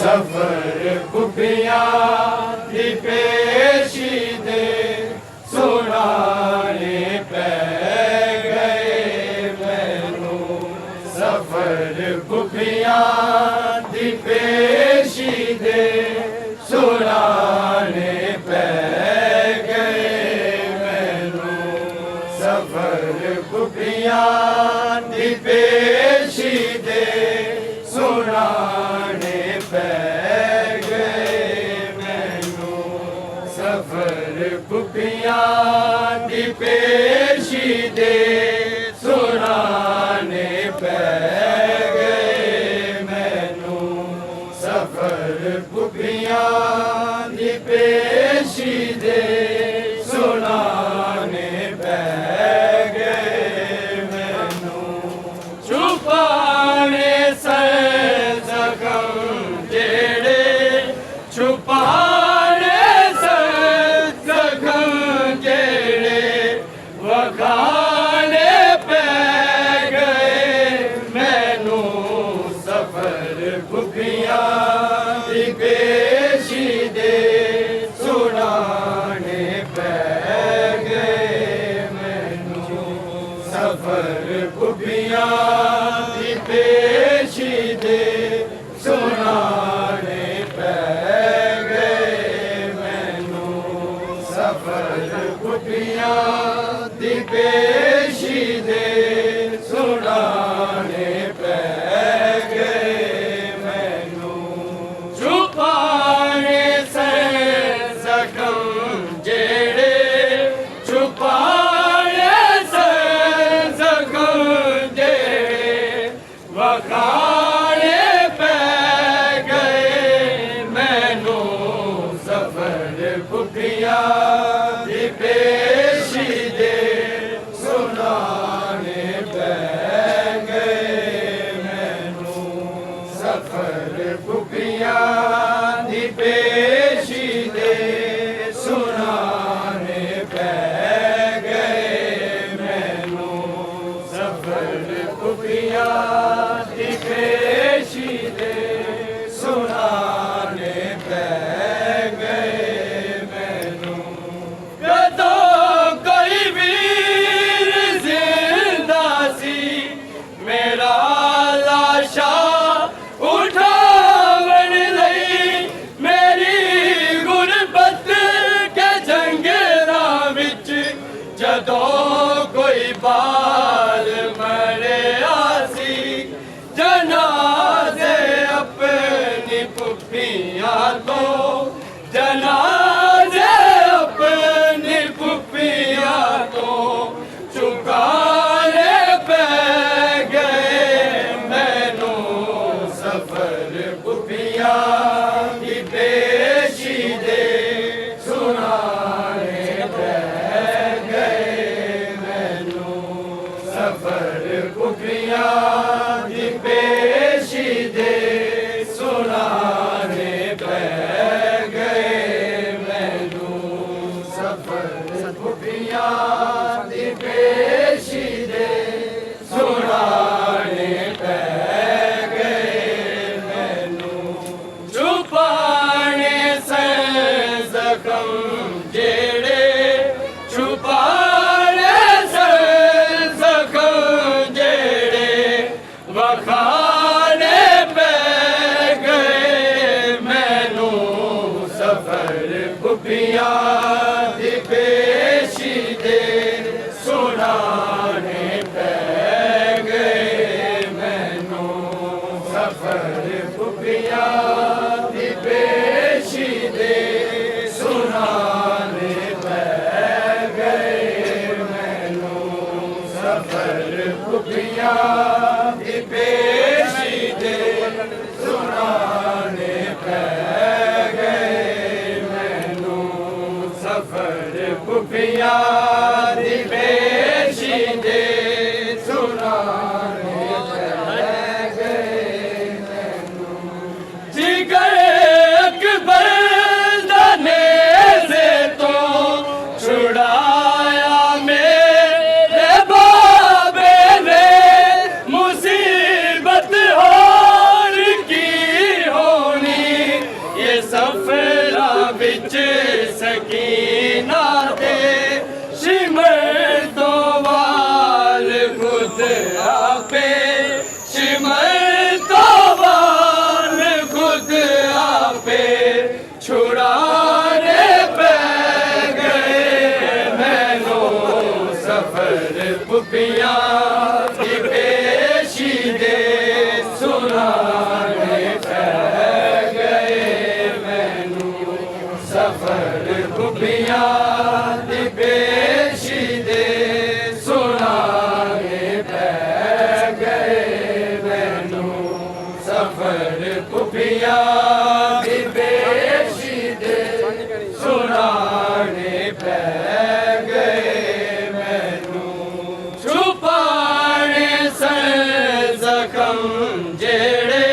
सफर खुफिया दी पेशी दे सुनाने पै गए मैनू सफर खुफिया दी पेशी दे सुनाने पै गए मैनू सफर खुफिया दी पेशी दे सुनाने पै गए मैनू सफर खुफिया दी पेशी दे सुनाने पै गए मैनू सफर खुफिया दी पेशी दे सुनाने पै गए मैनू छुपाने छुपाने सखम जेड़े वखाने पै गए मैनू सफर खुफिया दी पेशी दे सुनाने पै गए मैनू सफर खुफिया दी पेशी दे सुनाने पै सफर खुफिया दी पेशी दे सुनाने पै गए मैनू छुपाने जख्म जेड़े छुपाने जख्म जेड़े वखाने पै गए मैनू सफर खुफिया दी पेशी दे सुनाने पै गए मैनू सफर खुफिया दी पेशी दे सुनाने पै गए मैनू सफर खुफिया दी पेशी दे सुनाने पै जदों कोई बाल मरे आसी जनाजे अपनी पुफिया तो जनाजे अपनी पुफिया तो चुकाने पै गए मैनू सफर खुफिया दी पेशी दे सुनाने पै सफर खुफिया दी पेशी दे सुनाने पै गए मैनू सफर खुफिया दी पेशी दे सुनाने पै गए मैनू छुपाने जख्म जेड़े वखाने पै गए मैनू सफर खुफिया दी पेशी दे सुनाने पै गए मैनू सफर खुफिया दी पेशी दे सुनाने पै गए मैनू सफर खुफिया दी पेशी दे सुनाने पै गए मैनू सफर खुफिया दी पेशी दे सुनाने पै गए मैनू सफरा बिच सकीना दे शिमर तो वाल खुद आपे शिमर तो वाल खुद आपे छुड़ाने पे गए मैनो सफर पुपिया की पेशी दे सुनाने पे गए मैनू सफर पुपिया की पेशी दे सुनाने पे गए मैनू सफर पुपिया की पेशी दे सुनाने पे गए मैनू छुपाने सर जखम जेड़े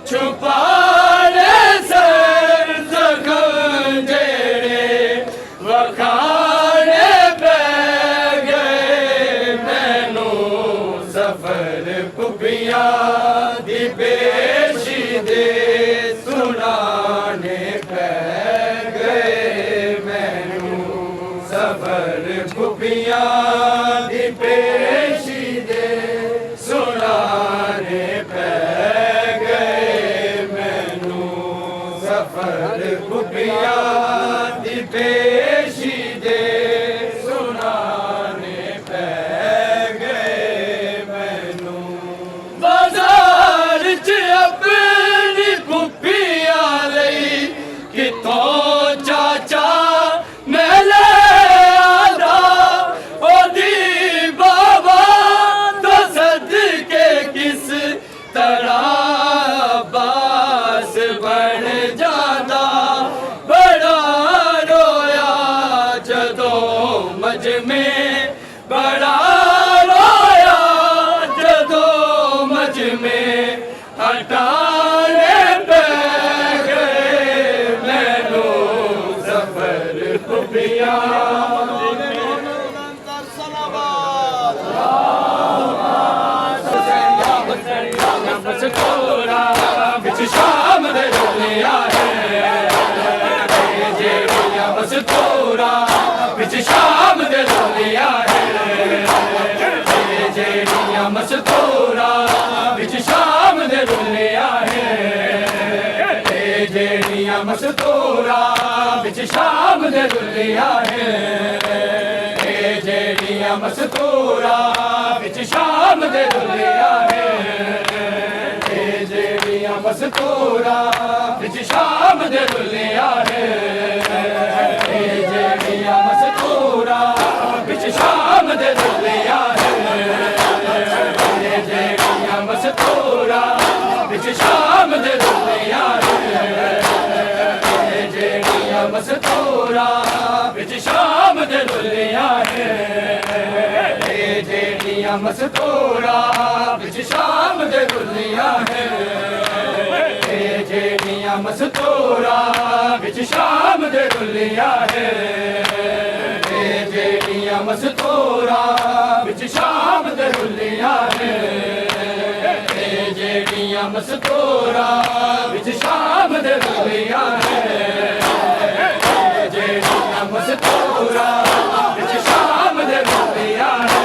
छुपाने सर जखम जेड़े वखाने पे गए मैनू सफर पुपिया दी पेशी दे सुनाने पे गए मैनू सफर पुपिया दी पेशी दे सुनाने पे गए मैनू सफर पुपिया दी पेशी दे सुनाने पे गए मैनू बाजार च अपनी पुपिया लई कितों चाचा मैं ले आदा ओदी बाबा तो सदके किस तरह बास बन जाता बड़ा रोया जदों मज में बड़ा रोया जदों मज में हटाने पे गए मैनू सफर पुपिया मस्तूरा बिच शाम दे दुनिया है जेड़िया मस्तूरा बिच शाम दे दुनिया है जेड़िया मस्तूरा बिच शाम दे दुनिया है जेड़िया मस्तूरा बिच शाम दे दुनिया है जेड़िया मस्तूरा बिच शाम दे दुनिया है जेड़िया मस्तूरा बिच शाम दे दुनिया है जेड़िया मस्तूरा बिच शाम दे दुनिया है जेड़िया मस्तूरा बिच शाम दे दुनिया है जेड़िया मस्तूरा बिच शाम दे दुनिया है जेड़िया मस्तूरा बिच शाम दे दुनिया है जेड़िया मस्तूरा बिच शाम दे दुनिया है जेड़िया मस्तूरा बिच शाम दे दुनिया है जेड़िया मस्तूरा बिच शाम दे दुनिया है जेड़िया मस्तूरा बिच शाम दे दुनिया है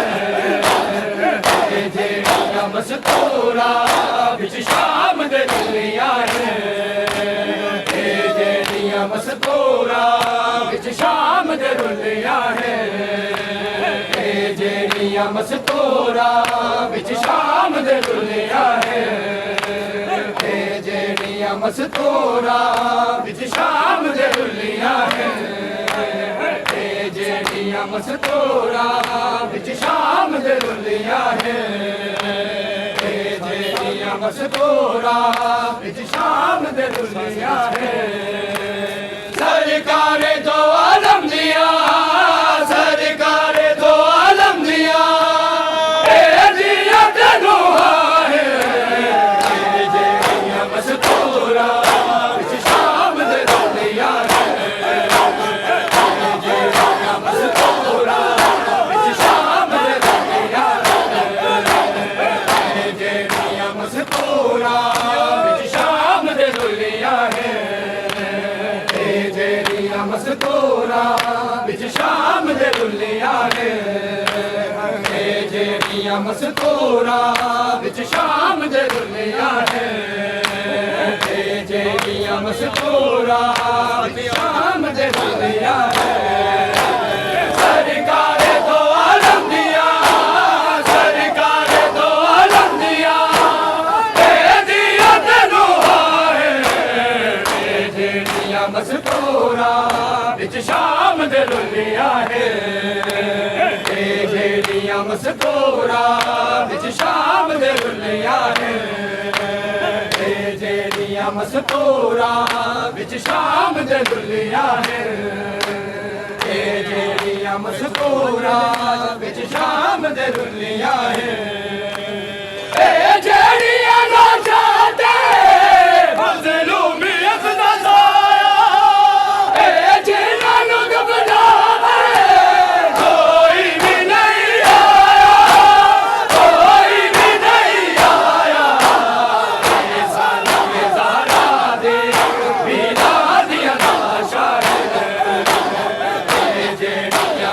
जेड़िया मस्तूरा बिच शाम दे दुनिया है जेड़िया मस्तूरा बिच शाम दे दुनिया है जेड़िया मस्तूरा बिच शाम दे दुनिया है जेड़िया मस्तूरा बिच शाम दे दुनिया है जेड़िया मस्तूरा बिच शाम दे दुनिया है जेड़िया मस्तूरा बिच शाम दे दुनिया है सरकार दो आलम दिया सरकार दो आलम दिया दिया तेनू है जेड़िया मस्तूरा बिच शाम दे दुनिया है जेड़िया मस्तूरा बिच शाम दे दुनिया है जेड़िया मस्तूरा बिच शाम दे दुनिया है मस्तूरा विच शाम दे दुल्लिया ने जेड़ियां मस्तूरा विच शाम दे दुल्लिया ने जेड़ियां मस्तूरा विच शाम दे दुल्लिया ने सरकारे दो आलम दिया सरकारे दो आलम दिया मस्तूरा विच शाम दे दुल्लिया ने जेड़ियां मस्तूरा विच शाम दे दुल्लिया ने जेड़ियां मस्तूरा विच शाम दे दुल्लिया ने जेड़ियां मस्तूरा विच शाम दे दुल्लिया ने जेड़ियां लाशा ते मज़लूमियत दा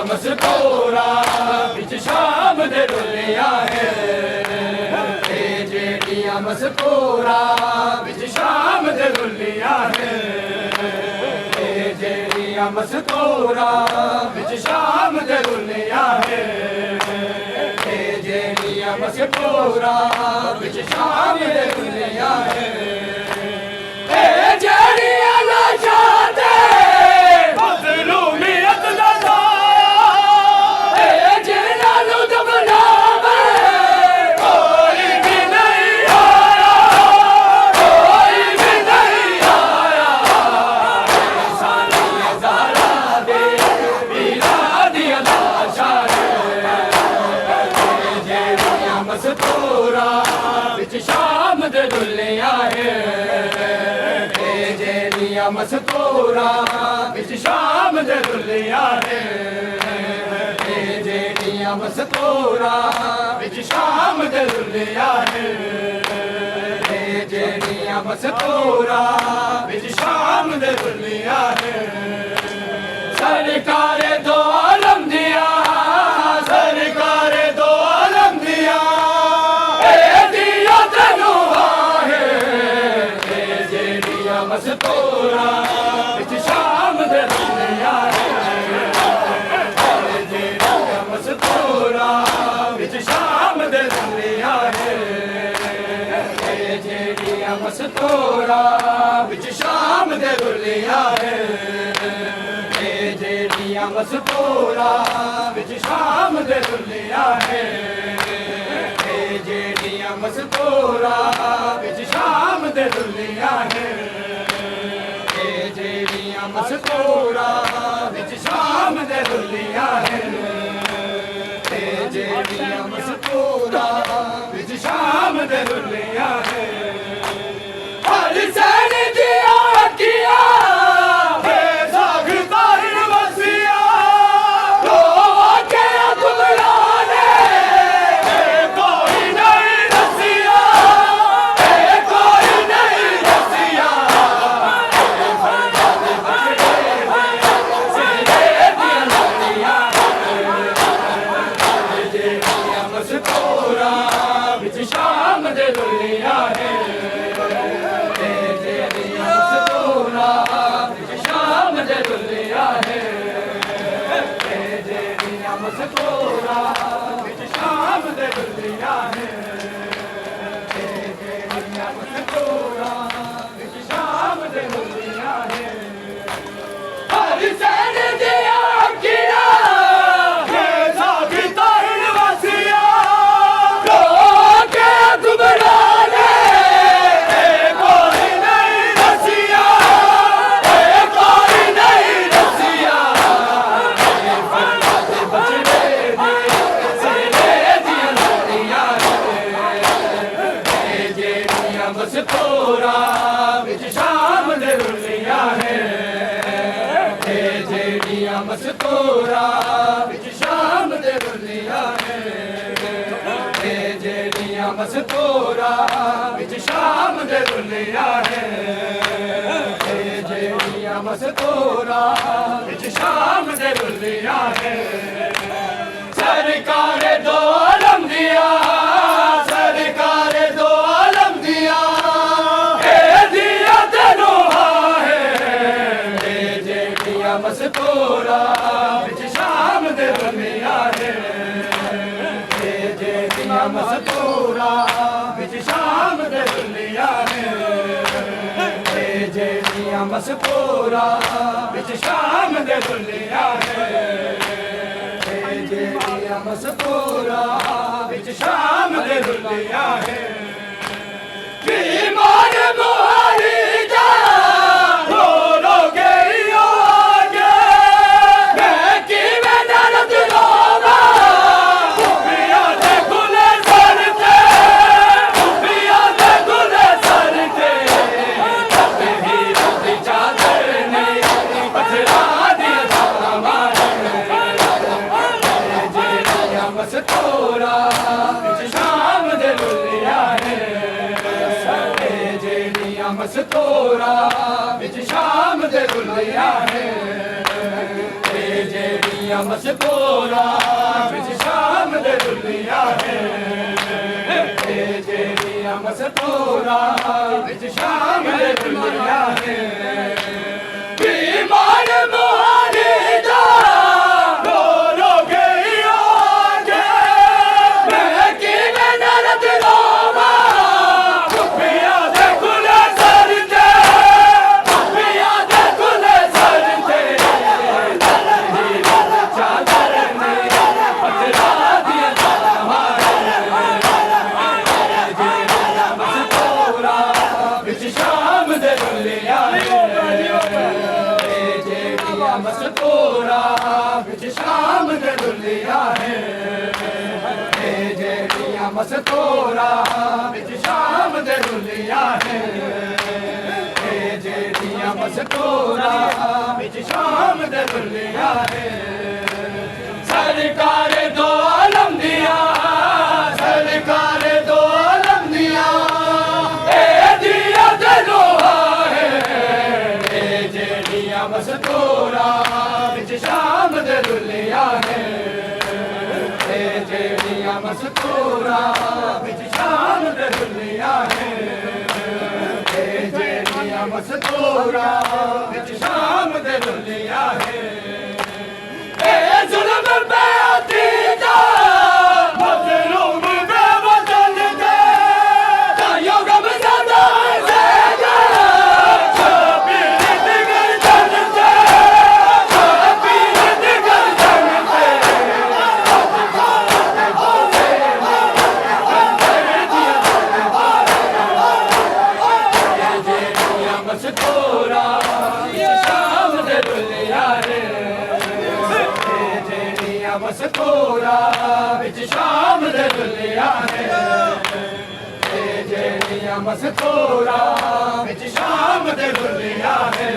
मस्तूरा विच शाम दे दुल्लिया है जेड़ियां मस्तूरा विच शाम दे दुल्लिया है जेड़ियां मस्तूरा विच शाम दे दुल्लिया है जेड़ियां मस्तूरा विच शाम दे दुल्लिया है जेड़ियां लाशा ते मज़लूमियत दा मस्तूरा विच शाम दे दुल्लिया है जेड़ियां मस्तूरा विच शाम दे दुल्लिया है जेड़ियां मस्तूरा विच शाम दे दुल्लिया है जेड़ियां मस्तूरा विच शाम दे दुल्लिया है सरकारे दो आलम दिया सरकारे दो आलम दिया मस्तूरा विच शाम दे दुल्लिया है जेड़ियां मस्तूरा विच शाम दे दुल्लिया है जेड़ियां मस्तूरा विच शाम दे दुल्लिया है जेड़ियां मस्तूरा विच शाम दे दुल्लिया है जेड़ियां मस्तूरा विच शाम दे दुल्लिया है जेड़ियां मस्तूरा विच शाम दे दुल्लिया है जेड़ियां मस्तूरा विच शाम दे दुल्लिया है हर सैन दिया किया मस्तूरा विच शाम दे दुल्लिया है जेड़ियां मस्तूरा विच शाम दे दुल्लिया है जेड़ियां मस्तूरा विच शाम दे दुल्लिया है जेड़ियां मस्तूरा विच शाम दे दुल्लिया है हर सैन दिया किया मस्तूरा विच शाम दे दुल्लिया है जेड़ियां मस्तूरा विच शाम दे दुल्लिया है जेड़ियां मस्तूरा विच शाम दे दुल्लिया है जेड़ियां ਜਿਹੜੀਆਂ ਮਸਤੂਰਾਂ ਵਿੱਚ ਸ਼ਾਮ ਦੇ ਰੁੱਲੀਆਂ ਨੇ ਸਰਕਾਰੇ ਦੋ ਆਲਮ ਦੀਆਂ ਸਰਕਾਰੇ ਦੋ ਆਲਮ ਦੀਆਂ ਇਹ ਦੀਆਂ ਤੈਨੂੰ ਹੈ ਇਹ ਜਿਹੜੀਆਂ ਮਸਤੂਰਾਂ ਵਿੱਚ ਸ਼ਾਮ ਦੇ ਰੁੱਲੀਆਂ ਨੇ ਇਹ ਜਿਹੜੀਆਂ ਮਸਤੂਰਾਂ ਵਿੱਚ ਸ਼ਾਮ ਦੇ ਰੁੱਲੀਆਂ ਨੇ ਜਿਹੜੀਆਂ ਮਸਤੂਰਾਂ ਵਿੱਚ ਸ਼ਾਮ ਦੇ ਰੁੱਲੀਆਂ ਨੇ ਜਿਹੜੀਆਂ ਮਸਤੂਰਾਂ ਵਿੱਚ ਸ਼ਾਮ ਦੇ ਰੁੱਲੀਆਂ ਨੇ ਬੀਮਾਰ ਮੁਹਾਰੀ ਜਾ ਰੋ ਰੋ ਗਈ ਆਗੇ ਮੈਂ ਕਿਵੇਂ ਦਰਦ ਲਾਵਾਂ ਪਿਆ ਦੇ ਗੁਲੇ ਸਰ ਤੇ ਪਿਆ ਦੇ ਗੁਲੇ ਸਰ ਤੇ ਮਸਤੂਰਾਂ ਵਿੱਚ ਸ਼ਾਮ ਦੇ ਰੁੱਲੀਆਂ ਨੇ ਜਿਹੜੀਆਂ ਮਸਤੂਰਾਂ ਵਿੱਚ ਸ਼ਾਮ ਦੇ ਰੁੱਲੀਆਂ ਨੇ ਜਿਹੜੀਆਂ ਮਸਤੂਰਾਂ ਵਿੱਚ ਸ਼ਾਮ ਦੇ ਰੁੱਲੀਆਂ ਨੇ ਜਿਹੜੀਆਂ ਮਸਤੂਰਾਂ ਵਿੱਚ ਸ਼ਾਮ ਦੇ ਰੁੱਲੀਆਂ ਨੇ ਬੀਮਾਰ ਮੁਹਾਰੀ ਜਾ ਰੋ ਰੋ ਗਈ ਆਗੇ ਮੈਂ ਕਿਵੇਂ ਦਰਦ ਲਾਵਾਂ ਪਿਆ ਦੇ ਗੁਲੇ ਸਰ ਤੇ ਪਿਆ ਦੇ ਗੁਲੇ ਸਰ ਤੇ ਚਾਦਰ ਨੇ ਪਤਲਾ ਦੀਆਂ ਜਿਹੜੀਆਂ ਮਸਤੂਰਾਂ ਵਿੱਚ ਸ਼ਾਮ ਦੇ ਰੁੱਲੀਆਂ ਨੇ ਜਿਹੜੀਆਂ ਮਸਤੂਰਾਂ ਵਿੱਚ ਸ਼ਾਮ ਦੇ ਰੁੱਲੀਆਂ ਨੇ ਜਿਹੜੀਆਂ ਮਸਤੂਰਾਂ ਵਿੱਚ ਸ਼ਾਮ ਦੇ ਰੁੱਲੀਆਂ ਨੇ ਜਿਹੜੀਆਂ ਮਸਤੂਰਾਂ ਵਿੱਚ ਸ਼ਾਮ ਦੇ ਰੁੱਲੀਆਂ ਨੇ ਸਰਕਾਰੇ ਦੋ ਆਲਮ ਦੀਆਂ ਸਰਕਾਰੇ ਦੋ ਆਲਮ ਦੀਆਂ ਇਹ ਦੀਆਂ ਤੈਨੂੰ ਹੈ ਇਹ ਜਿਹੜੀਆਂ ਮਸਤੂਰਾਂ ਵਿੱਚ ਸ਼ਾਮ ਦੇ ਰੁੱਲੀਆਂ ਨੇ ਇਹ ਜਿਹੜੀਆਂ ਮਸਤੂਰਾਂ ਵਿੱਚ ਸ਼ਾਮ ਦੇ ਰੁੱਲੀਆਂ ਨੇ ਇਹ ਜਿਹੜੀਆਂ ਮਸਤੂਰਾਂ ਵਿੱਚ ਸ਼ਾਮ ਦੇ ਰੁੱਲੀਆਂ ਨੇ ਇਹ ਜ਼ੁਲਮ ਬੇਅਤੀ ਦਾ ਮਜ਼ਲੂਮ ਬੇਵਤਨ ਦੇ ਤਾਇਓ ਗਮ ਜ਼ਿਆਦਾ ਜ਼ੇਗਾ ਛਾਪੀਰ ਦੀ ਗਰਦਨ ਤੇ ਛਾਪੀਰ ਦੀ ਗਰਦਨ ਤੇ ਜਿਹੜੀਆਂ ਮਸਤੂਰਾਂ ਵਿੱਚ ਸ਼ਾਮ ਦੇ ਰੁੱਲੀਆਂ ਨੇ ਜਿਹੜੀਆਂ ਮਸਤੂਰਾਂ ਵਿੱਚ ਸ਼ਾਮ ਦੇ ਰੁੱਲੀਆਂ ਨੇ ਜਿਹੜੀਆਂ ਮਸਤੂਰਾਂ ਵਿੱਚ ਸ਼ਾਮ ਦੇ ਰੁੱਲੀਆਂ ਨੇ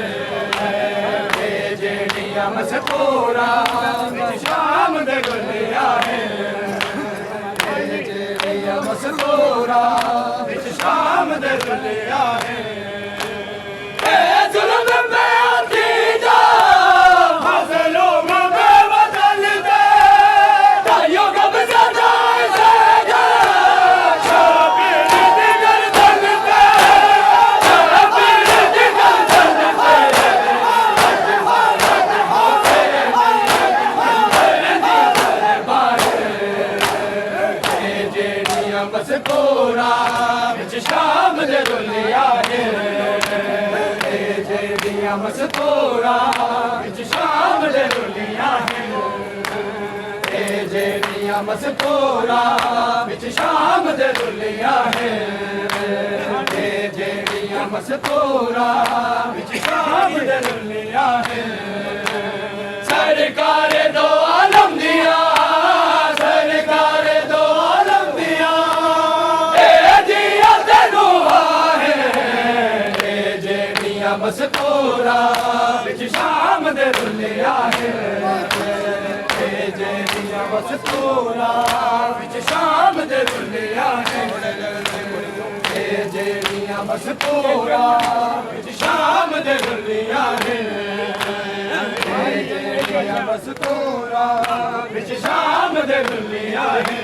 ਜਿਹੜੀਆਂ ਮਸਤੂਰਾਂ ਵਿੱਚ ਸ਼ਾਮ ਦੇ ਰੁੱਲੀਆਂ ਨੇ ਜਿਹੜੀਆਂ ਮਸਤੂਰਾਂ ਵਿੱਚ ਸ਼ਾਮ ਦੇ ਰੁੱਲੀਆਂ ਨੇ ਇਹ ਜ਼ੁਲਮ ਬੇਅਤੀ ਦਾ ਮਜ਼ਲੂਮ ਬੇਵਤਨ ਦੇ ਤਾਇਓ ਗਮ ਜ਼ਿਆਦਾ ਜ਼ੇਗਾ ਛਾਪੀਰ ਦੀ ਗਰਦਨ ਤੇ ਛਾਪੀਰ ਦੀ ਗਰਦਨ ਤੇ ਜਿਹੜੀਆਂ ਮਸਤੂਰਾਂ ਵਿੱਚ ਸ਼ਾਮ ਦੇ ਰੁੱਲੀਆਂ ਨੇ ਜਿਹੜੀਆਂ ਮਸਤੂਰਾਂ ਵਿੱਚ ਸ਼ਾਮ ਦੇ ਰੁੱਲੀਆਂ ਨੇ ਜਿਹੜੀਆਂ ਮਸਤੂਰਾਂ ਵਿੱਚ ਸ਼ਾਮ ਦੇ ਰੁੱਲੀਆਂ ਨੇ ਜਿਹੜੀਆਂ ਮਸਤੂਰਾਂ ਵਿੱਚ ਸ਼ਾਮ ਦੇ ਰੁੱਲੀਆਂ ਨੇ ਸਰਕਾਰੇ ਦੋ ਆਲਮ ਦੀਆਂ ਸਰਕਾਰੇ ਦੋ ਆਲਮ ਦੀਆਂ ਇਹ ਦੀਆਂ ਤੈਨੂੰ ਹੈ ਜਿਹੜੀਆਂ ਮਸਤੂਰਾਂ ਵਿੱਚ ਸ਼ਾਮ ਦੇ ਰੁੱਲੀਆਂ ਨੇ ਜਿਹੜੀਆਂ ਮਸਤੂਰਾਂ ਵਿੱਚ ਸ਼ਾਮ ਦੇ ਰੁੱਲੀਆਂ ਨੇ ਜਿਹੜੀਆਂ ਮਸਤੂਰਾਂ ਵਿੱਚ ਸ਼ਾਮ ਦੇ ਰੁੱਲੀਆਂ ਨੇ मस्तूरा विच शाम दे दुनिया है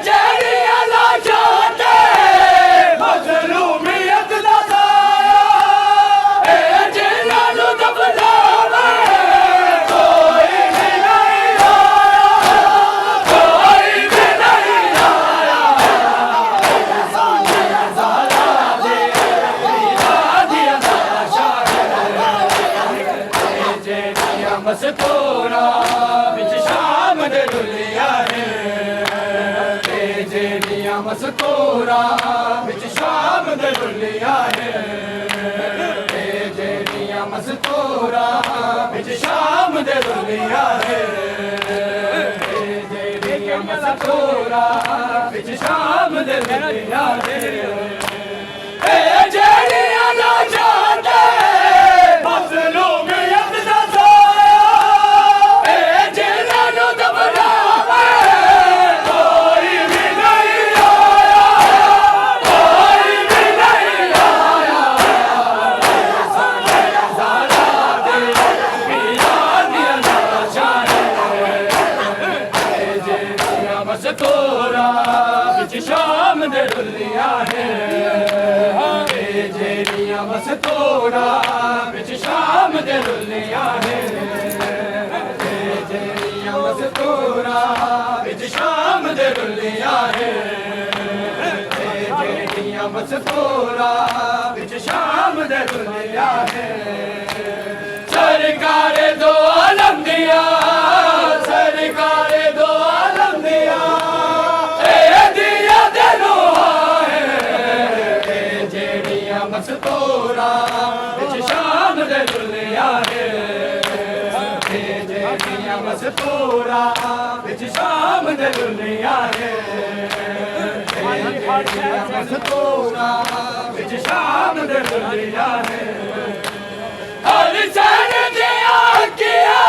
जेड़ियां लाशां ते मज़लूमियत दा साया जिन्हां नूं दफनावे कोई भी नहीं आया कोई भी नहीं आया सानिया ज़ारा दे दिया लाशां जेड़ियां मस्तूरा विच शाम दे दुनिया है जेड़ियां मस्तूरा विच शाम दे दुनिया है जेड़ियां मस्तूरा विच शाम दे दुनिया है जेड़ियां मस्तूरा विच शाम दे दुनिया है जेड़ियां लाशां ते मज़लूमियत दा साया जिन्हां नूं दफनावे कोई भी नहीं आया कोई भी नहीं आया सानिया ज़ारा दे दिया लाशां जेड़ियां मस्तूरा विच शाम दे दुनिया है जेड़ियां मस्तूरा विच शाम दे दुनिया है जेड़ियां मस्तूरा विच शाम दे दुनिया है जेड़ियां मस्तूरा विच शाम दे दुनिया है सरकार दो आलम दिया सरकार दो आलम दिया दिया दिलो है जेड़ियां मस्तूरा विच शाम दे दुनिया है जेड़ियां मस्तूरा विच शाम दे दुनिया है जेड़ियां मस्तूरा विच शाम दे दुनिया है हर सैन दिया किया